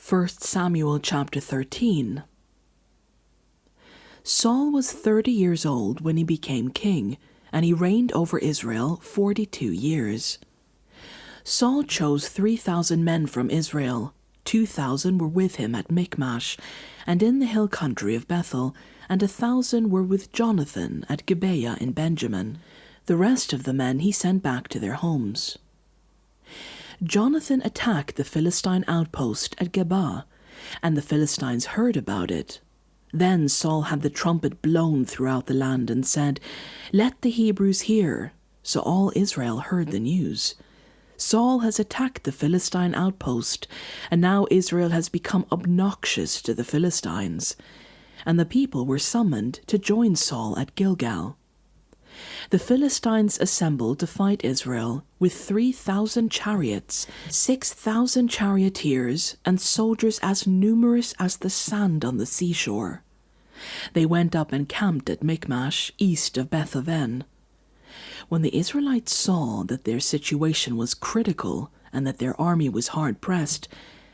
1 Samuel chapter 13. Saul was 30 years old when he became king, and he reigned over Israel 42 years. Saul chose 3,000 men from Israel. 2,000 were with him at Michmash, and in the hill country of Bethel, and 1,000 were with Jonathan at Gibeah in Benjamin. The rest of the men he sent back to their homes. Jonathan attacked the Philistine outpost at Geba, and the Philistines heard about it. Then Saul had the trumpet blown throughout the land and said, "Let the Hebrews hear." So all Israel heard the news. Saul has attacked the Philistine outpost, and now Israel has become obnoxious to the Philistines. And the people were summoned to join Saul at Gilgal. The Philistines assembled to fight Israel with 3,000 chariots, 6,000 charioteers, and soldiers as numerous as the sand on the seashore. They went up and camped at Michmash, east of Beth-aven. When the Israelites saw that their situation was critical and that their army was hard-pressed,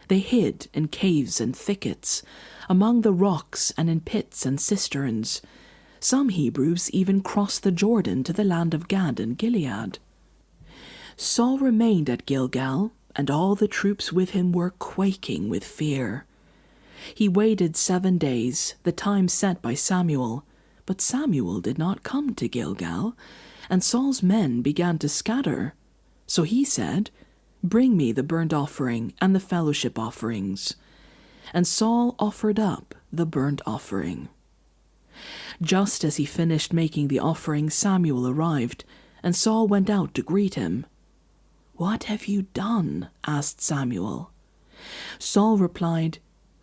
they hid in caves and thickets, among the rocks and in pits and cisterns. Some Hebrews even crossed the Jordan to the land of Gad and Gilead. Saul remained at Gilgal, and all the troops with him were quaking with fear. He waited 7 days, the time set by Samuel, but Samuel did not come to Gilgal, and Saul's men began to scatter. So he said, "Bring me the burnt offering and the fellowship offerings." And Saul offered up the burnt offering. Just as he finished making the offering, Samuel arrived, and Saul went out to greet him. "What have you done?" asked Samuel. Saul replied,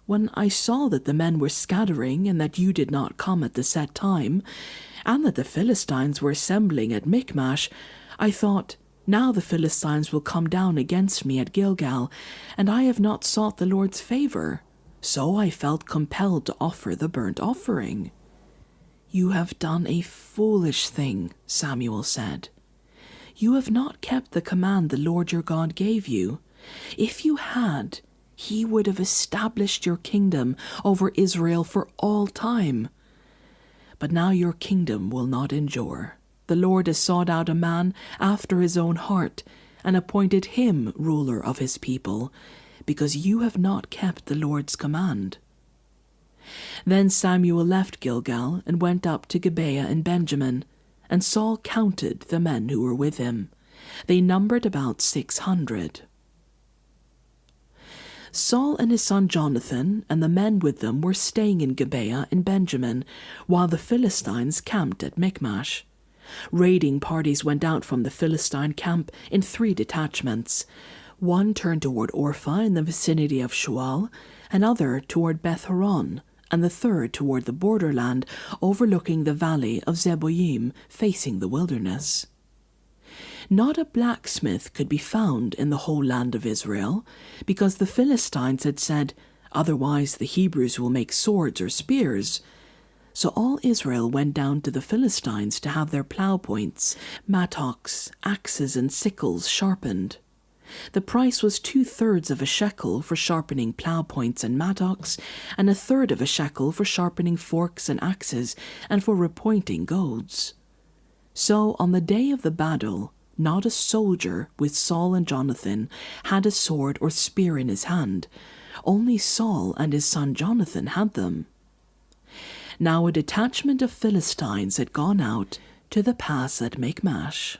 "When I saw that the men were scattering and that you did not come at the set time, and that the Philistines were assembling at Michmash, I thought, now the Philistines will come down against me at Gilgal, and I have not sought the Lord's favor. So I felt compelled to offer the burnt offering." "You have done a foolish thing," Samuel said. "You have not kept the command the Lord your God gave you. If you had, he would have established your kingdom over Israel for all time. But now your kingdom will not endure. The Lord has sought out a man after his own heart and appointed him ruler of his people, because you have not kept the Lord's command." Then Samuel left Gilgal and went up to Gibeah in Benjamin, and Saul counted the men who were with him. They numbered about 600. Saul and his son Jonathan and the men with them were staying in Gibeah in Benjamin, while the Philistines camped at Michmash. Raiding parties went out from the Philistine camp in 3 detachments. One turned toward Orpha in the vicinity of Shual, another toward Beth-horon, and the third toward the borderland overlooking the valley of Zeboyim, facing the wilderness. Not a blacksmith could be found in the whole land of Israel, because the Philistines had said, "Otherwise the Hebrews will make swords or spears." So all Israel went down to the Philistines to have their plow points, mattocks, axes, and sickles sharpened. The price was 2/3 of a shekel for sharpening plow points and mattocks, and 1/3 of a shekel for sharpening forks and axes, and for repointing goads. So on the day of the battle, not a soldier with Saul and Jonathan had a sword or spear in his hand. Only Saul and his son Jonathan had them. Now a detachment of Philistines had gone out to the pass at Michmash.